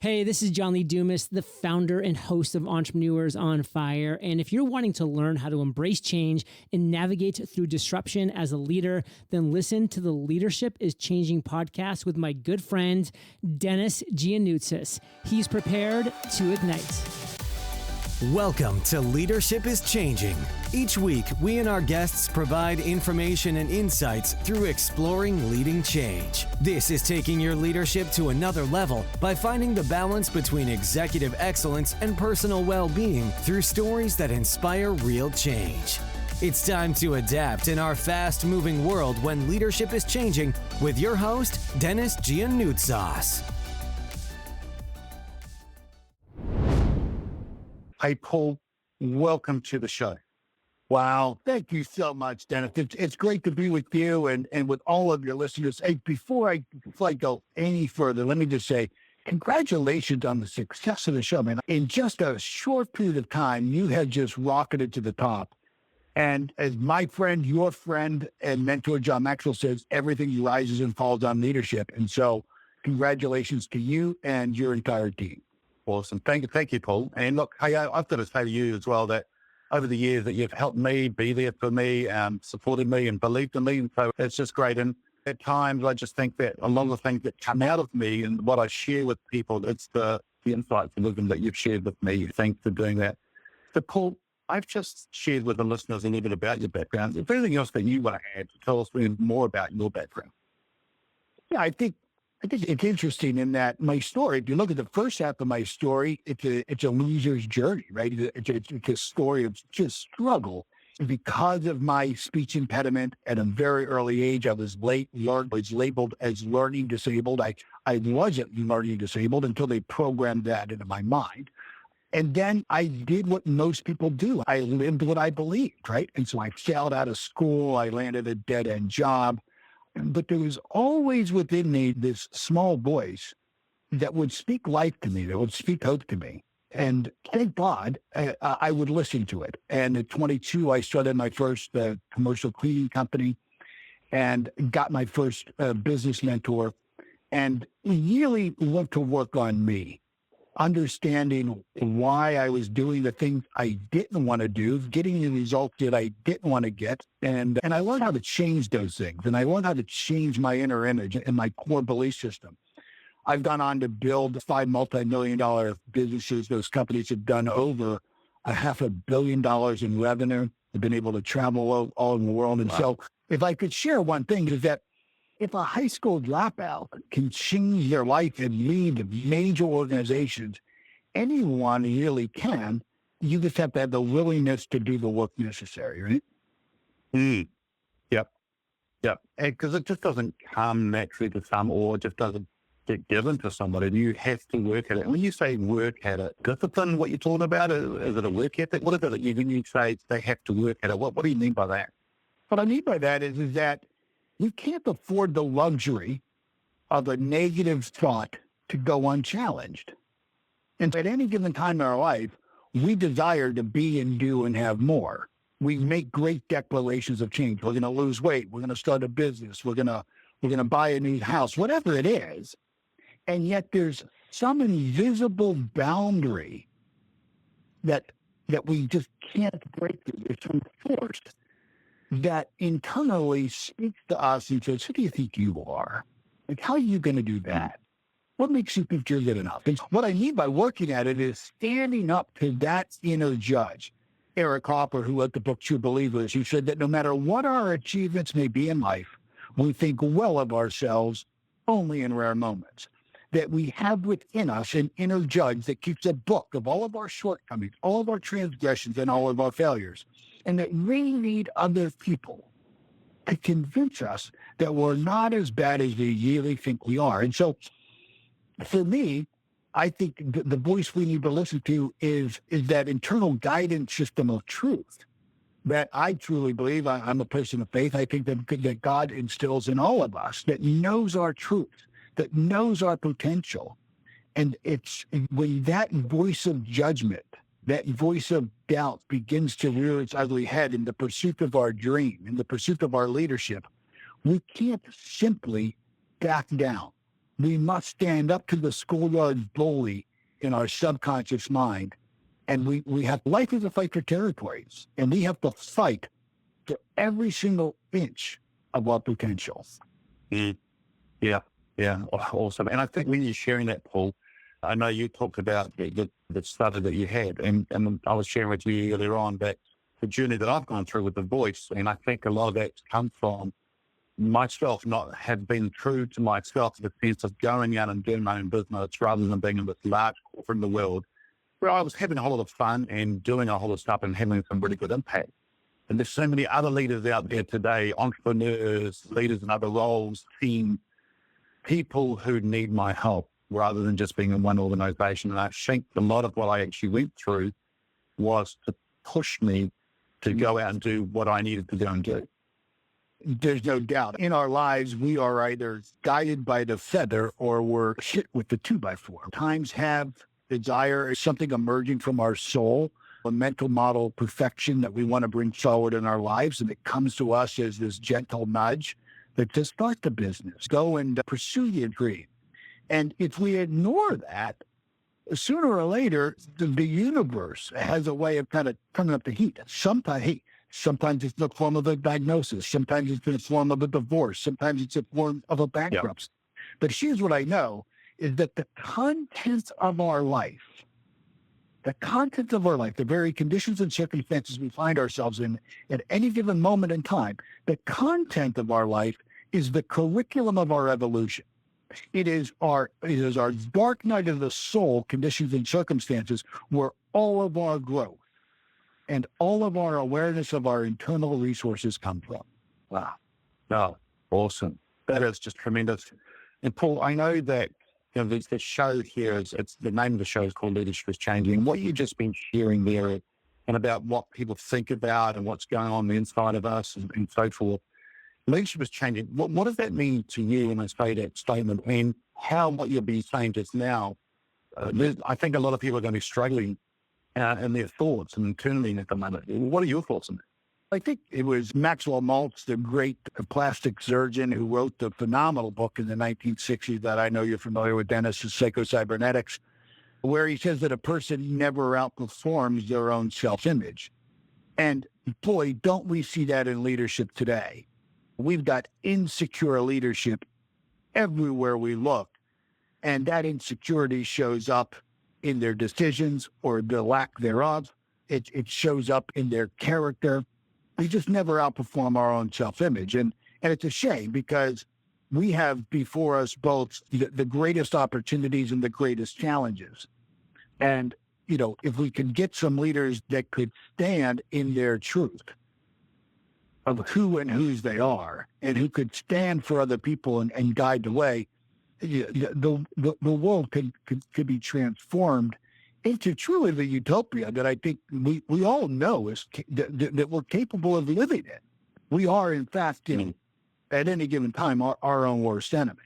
Hey, this is John Lee Dumas, the founder and host of Entrepreneurs on Fire. And if you're wanting to learn how to embrace change and navigate through disruption as a leader, then listen to the Leadership is Changing podcast with my good friend, Denis Gianoutsos. He's prepared to ignite. Welcome to Leadership is Changing. Each week, we and our guests provide information and insights through exploring leading change. This is taking your leadership to another level by finding the balance between executive excellence and personal well-being through stories that inspire real change. It's time to adapt in our fast-moving world when leadership is changing with your host, Denis Gianoutsos. Hi, Paul. Welcome to the show. Wow. Thank you so much, Dennis. It's great to be with you and with all of your listeners. Hey, before I go any further, let me just say congratulations on the success of the show, man. In just a short period of time, you had just rocketed to the top. And as my friend, your friend, and mentor, John Maxwell says, everything rises and falls on leadership. And so congratulations to you and your entire team. Awesome. Thank you, Paul. And look, hey, I've got to say to you as well that over the years that you've helped me, be there for me, supported me and believed in me. And so it's just great. And at times I just think that a lot of the things that come out of me and what I share with people, it's the insights and wisdom that you've shared with me. Thanks for doing that. So Paul, I've just shared with the listeners a little bit about your background. Is there anything else that you want to add to tell us more about your background? Yeah, I think it's interesting in that my story, if you look at the first half of my story, it's a loser's journey, right? It's a story of just struggle. Because of my speech impediment at a very early age, I was labeled as learning disabled. I wasn't learning disabled until they programmed that into my mind. And then I did what most people do. I lived what I believed, right? And so I failed out of school. I landed a dead-end job. But there was always within me this small voice that would speak life to me, that would speak hope to me. And thank God I would listen to it. And at 22, I started my first commercial cleaning company and got my first business mentor and really went to work on me, understanding why I was doing the things I didn't want to do, getting the results that I didn't want to get. And I learned how to change those things. And I learned how to change my inner image and my core belief system. I've gone on to build 5 multi-million-dollar businesses. Those companies have done over $500 million in revenue. They've been able to travel all over the world. And so if I could share one thing is that if a high school dropout can change their life and lead major organizations, anyone really can. You just have to have the willingness to do the work necessary, right? Yep. Because it just doesn't come naturally to some, or it just doesn't get given to somebody. You have to work at it. When you say work at it, discipline, what you're talking about, is it a work ethic? What is it that you say they have to work at it? What do you mean by that? What I mean by that is that you can't afford the luxury of a negative thought to go unchallenged. And at any given time in our life, we desire to be and do and have more. We make great declarations of change. We're going to lose weight. We're going to start a business. We're going to buy a new house, whatever it is. And yet there's some invisible boundary that we just can't break through. There's some force that internally speaks to us and says, who do you think you are? Like, how are you going to do that? What makes you think you're good enough? And what I mean by working at it is standing up to that inner judge. Eric Hopper, who wrote the book True Believers, he said that no matter what our achievements may be in life, we think well of ourselves only in rare moments. That we have within us an inner judge that keeps a book of all of our shortcomings, all of our transgressions, and all of our failures. And that we need other people to convince us that we're not as bad as we really think we are. And so for me, I think the voice we need to listen to is that internal guidance system of truth that I truly believe. I'm a person of faith. I think that God instills in all of us, that knows our truth, that knows our potential. And it's when that voice of judgment, that voice of doubt begins to rear its ugly head in the pursuit of our dream, in the pursuit of our leadership, we can't simply back down. we must stand up to the schoolyard bully in our subconscious mind. And we have, life is a fight for territories, and we have to fight for every single inch of our potential. Mm. Yeah, yeah, awesome. And I think when you're sharing that, Paul, I know you talked about the study that you had, and I was sharing with you earlier on that the journey that I've gone through with the voice, and I think a lot of that's come from myself not have been true to myself in the sense of going out and doing my own business rather than being in this large corporate in the world where I was having a whole lot of fun and doing a whole lot of stuff and having some really good impact. And there's so many other leaders out there today, entrepreneurs, leaders in other roles, team, people who need my help rather than just being in one organization. And I think a lot of what I actually went through was to push me to go out and do what I needed to go and do. There's no doubt. In our lives, we are either guided by the feather or we're hit with the 2x4. Times have desire, something emerging from our soul, a mental model of perfection that we want to bring forward in our lives. And it comes to us as this gentle nudge that to start the business, go and pursue your dream. And if we ignore that, sooner or later, the universe has a way of kind of turning up the heat. Sometimes it's in the form of a diagnosis. Sometimes it's in the form of a divorce. Sometimes it's in the form of a bankruptcy. Yep. But here's what I know is that the content of our life, the very conditions and circumstances we find ourselves in at any given moment in time, the content of our life is the curriculum of our evolution. It is our dark night of the soul, conditions and circumstances, where all of our growth and all of our awareness of our internal resources come from. Wow. Oh, awesome. That is just tremendous. And Paul, I know that the show here it's the name of the show is called Leadership is Changing. What you've just been sharing there and about what people think about and what's going on the inside of us and so forth. Leadership is changing. What does that mean to you when I say that statement? And how what you'll be saying just now, I think a lot of people are going to be struggling in their thoughts and internally at the moment. What are your thoughts on that? I think it was Maxwell Maltz, the great plastic surgeon who wrote the phenomenal book in the 1960s that I know you're familiar with, Denis, is Psycho-Cybernetics, where he says that a person never outperforms their own self-image. And boy, don't we see that in leadership today. We've got insecure leadership everywhere we look, and that insecurity shows up in their decisions or the lack thereof. It shows up in their character. We just never outperform our own self-image. And it's a shame because we have before us both the greatest opportunities and the greatest challenges. And, if we could get some leaders that could stand in their truth of who and whose they are and who could stand for other people and guide the way, the world could be transformed into truly the utopia that I think we all know is that we're capable of living in. We are, in fact, at any given time, our own worst enemy.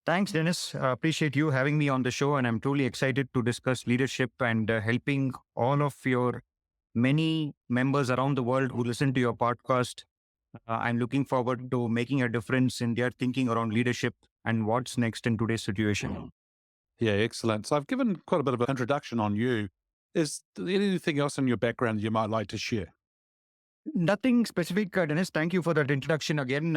Thanks, Denis. Appreciate you having me on the show, and I'm truly excited to discuss leadership and helping all of your many members around the world who listen to your podcast. I'm looking forward to making a difference in their thinking around leadership and what's next in today's situation. Yeah, excellent. So I've given quite a bit of an introduction on you. Is there anything else in your background you might like to share? Nothing specific, Denis. Thank you for that introduction again.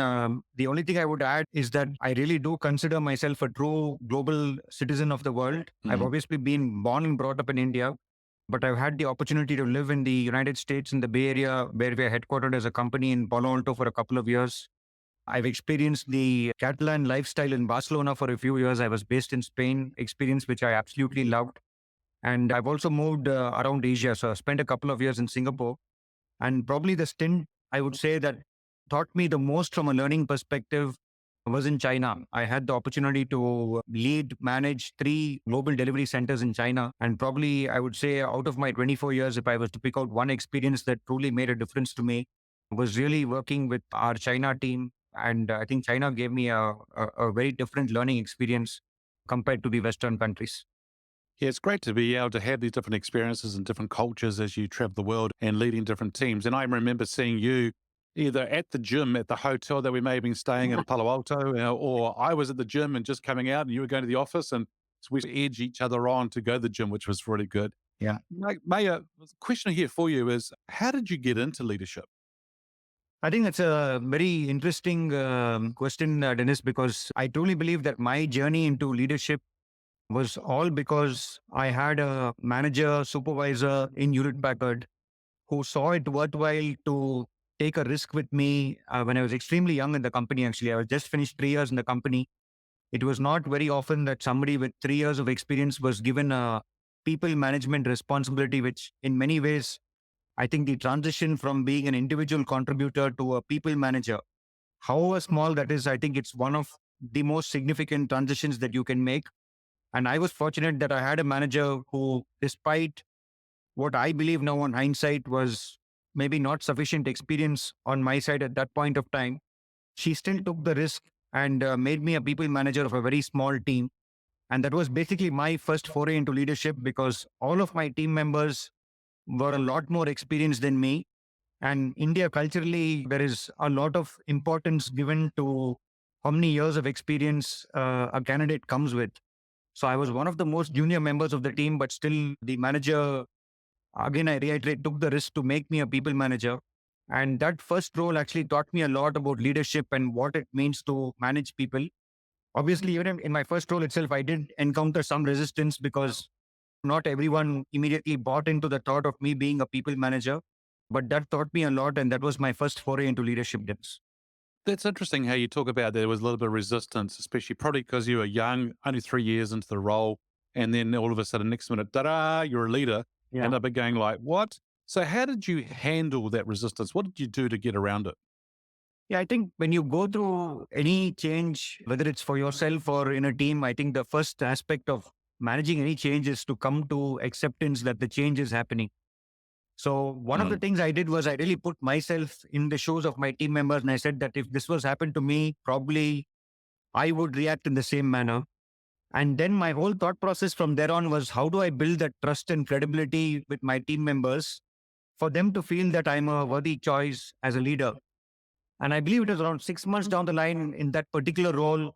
The only thing I would add is that I really do consider myself a true global citizen of the world. Mm-hmm. I've obviously been born and brought up in India, but I've had the opportunity to live in the United States in the Bay Area, where we're headquartered as a company in Palo Alto for a couple of years. I've experienced the Catalan lifestyle in Barcelona for a few years. I was based in Spain, experience which I absolutely loved. And I've also moved around Asia. So I spent a couple of years in Singapore. And probably the stint, I would say, that taught me the most from a learning perspective was in China. I had the opportunity to manage 3 global delivery centers in China. And probably I would say out of my 24 years, if I was to pick out one experience that truly made a difference to me, was really working with our China team. And I think China gave me a very different learning experience compared to the Western countries. Yeah, it's great to be able to have these different experiences and different cultures as you travel the world and leading different teams. And I remember seeing you either at the gym at the hotel that we may have been staying in Palo Alto, or I was at the gym and just coming out and you were going to the office, and so we edge each other on to go to the gym, which was really good. Yeah. Mayur, the question here for you is, how did you get into leadership? I think that's a very interesting question, Dennis, because I truly believe that my journey into leadership was all because I had a manager, supervisor in Hewlett Packard who saw it worthwhile to take a risk with me when I was extremely young in the company. Actually, I was just finished 3 years in the company. It was not very often that somebody with 3 years of experience was given a people management responsibility, which in many ways, I think the transition from being an individual contributor to a people manager, however small that is, I think it's one of the most significant transitions that you can make. And I was fortunate that I had a manager who, despite what I believe now on hindsight was maybe not sufficient experience on my side at that point of time, she still took the risk and made me a people manager of a very small team. And that was basically my first foray into leadership, because all of my team members were a lot more experienced than me. And India culturally, there is a lot of importance given to how many years of experience a candidate comes with. So I was one of the most junior members of the team, but still the manager, again, I reiterate, took the risk to make me a people manager. And that first role actually taught me a lot about leadership and what it means to manage people. Obviously, even in my first role itself, I did encounter some resistance because not everyone immediately bought into the thought of me being a people manager. But that taught me a lot. And that was my first foray into leadership, Dennis. That's interesting how you talk about there was a little bit of resistance, especially probably because you were young, only 3 years into the role. And then all of a sudden, next minute, ta-da, you're a leader. Yeah. And I've been going like, what? So how did you handle that resistance? What did you do to get around it? Yeah, I think when you go through any change, whether it's for yourself or in a team, I think the first aspect of managing any change is to come to acceptance that the change is happening. So one of the things I did was I really put myself in the shoes of my team members. And I said that if this was happened to me, probably I would react in the same manner. And then my whole thought process from there on was, how do I build that trust and credibility with my team members for them to feel that I'm a worthy choice as a leader? And I believe it was around 6 months down the line in that particular role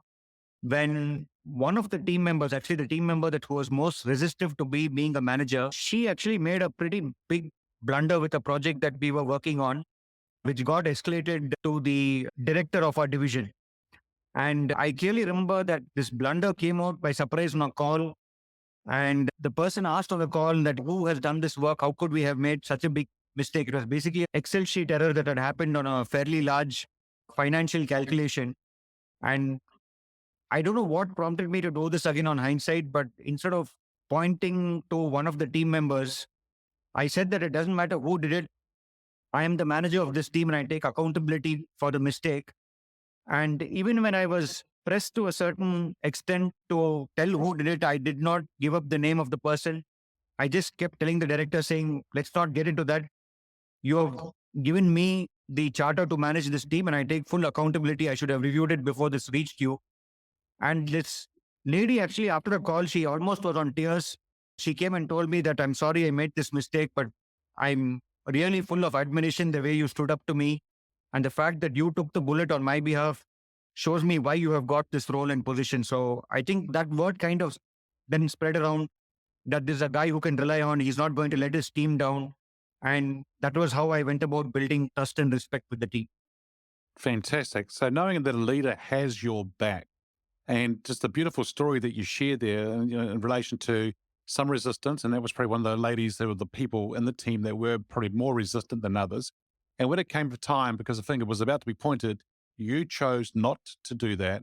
when one of the team members, actually the team member that was most resistive to being a manager, she actually made a pretty big blunder with a project that we were working on, which got escalated to the director of our division. And I clearly remember that this blunder came out by surprise on a call. And the person asked on the call that who has done this work? How could we have made such a big mistake? It was basically an Excel sheet error that had happened on a fairly large financial calculation. And I don't know what prompted me to do this again on hindsight, but instead of pointing to one of the team members, I said that it doesn't matter who did it. I am the manager of this team and I take accountability for the mistake. And even when I was pressed to a certain extent to tell who did it, I did not give up the name of the person. I just kept telling the director saying, let's not get into that. You have given me the charter to manage this team and I take full accountability. I should have reviewed it before this reached you. And this lady actually, after the call, she almost was on tears. She came and told me that I'm sorry I made this mistake, but I'm really full of admiration the way you stood up to me. And the fact that you took the bullet on my behalf shows me why you have got this role and position. So I think that word kind of then spread around that there's a guy who can rely on. He's not going to let his team down. And that was how I went about building trust and respect with the team. Fantastic. So knowing that a leader has your back, and just a beautiful story that you shared there in relation to some resistance. And that was probably one of the ladies, that were the people in the team that were probably more resistant than others. And when it came for time, because the finger was about to be pointed, you chose not to do that,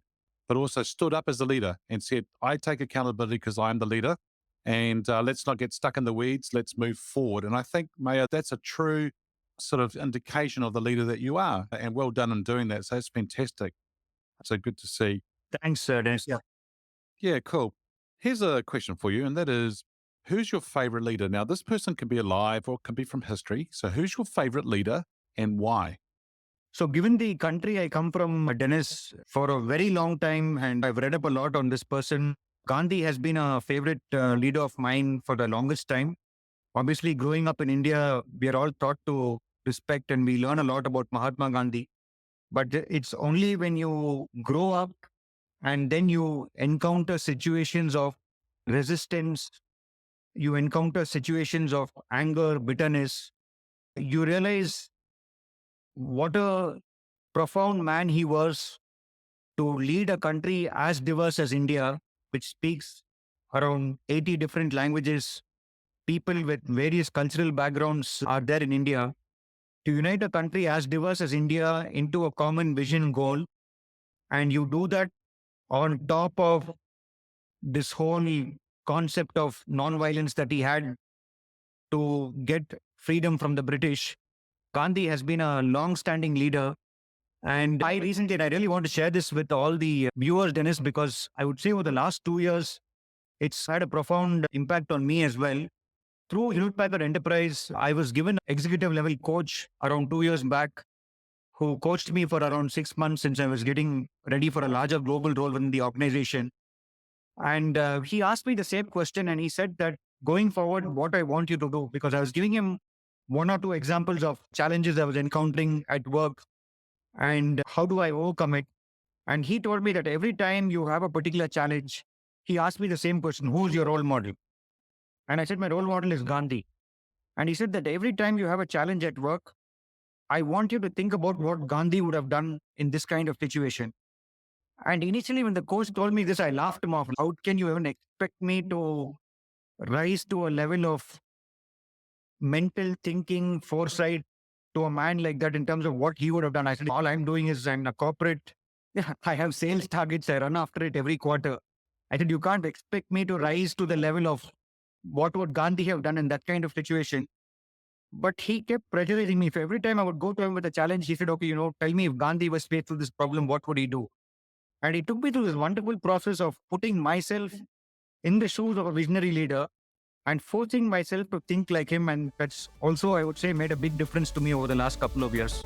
but also stood up as the leader and said, I take accountability because I'm the leader. And let's not get stuck in the weeds. Let's move forward. And I think, Mayur, that's a true sort of indication of the leader that you are. And well done in doing that. So it's fantastic. So good to see. Thanks, Dennis. Yeah. Yeah, cool. Here's a question for you, and that is, who's your favorite leader? Now, this person can be alive or it can be from history. So who's your favorite leader and why? So given the country I come from, Dennis, for a very long time, and I've read up a lot on this person, Gandhi has been a favorite leader of mine for the longest time. Obviously, growing up in India, we are all taught to respect and we learn a lot about Mahatma Gandhi. But it's only when you grow up and then you encounter situations of resistance, you encounter situations of anger, bitterness, you realize what a profound man he was to lead a country as diverse as India, which speaks around 80 different languages. People with various cultural backgrounds are there in India. To unite a country as diverse as India into a common vision goal, and you do that on top of this whole concept of non-violence that he had to get freedom from the British. Gandhi has been a long-standing leader. And I really want to share this with all the viewers, Dennis, because I would say over the last 2 years, it's had a profound impact on me as well. Through Hewlett Packard Enterprise, I was given an executive level coach around 2 years back who coached me for around 6 months since I was getting ready for a larger global role within the organization. And he asked me the same question and he said that going forward, what I want you to do, because I was giving him 1 or 2 examples of challenges I was encountering at work and how do I overcome it. And he told me that every time you have a particular challenge, he asked me the same question, who's your role model? And I said, my role model is Gandhi. And he said that every time you have a challenge at work, I want you to think about what Gandhi would have done in this kind of situation. And initially, when the coach told me this, I laughed him off. How can you even expect me to rise to a level of mental thinking, foresight to a man like that in terms of what he would have done? I said, all I'm doing is I'm a corporate. I have sales targets. I run after it every quarter. I said, you can't expect me to rise to the level of what would Gandhi have done in that kind of situation. But he kept pressurizing me. For every time I would go to him with a challenge, he said, okay, tell me if Gandhi was faced with this problem, what would he do? And he took me through this wonderful process of putting myself in the shoes of a visionary leader and forcing myself to think like him. And that's also, I would say, made a big difference to me over the last couple of years.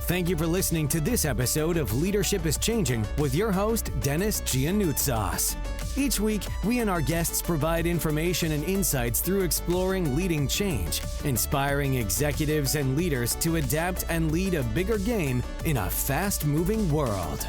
Thank you for listening to this episode of Leadership is Changing with your host, Denis Gianoutsos. Each week, we and our guests provide information and insights through exploring leading change, inspiring executives and leaders to adapt and lead a bigger game in a fast-moving world.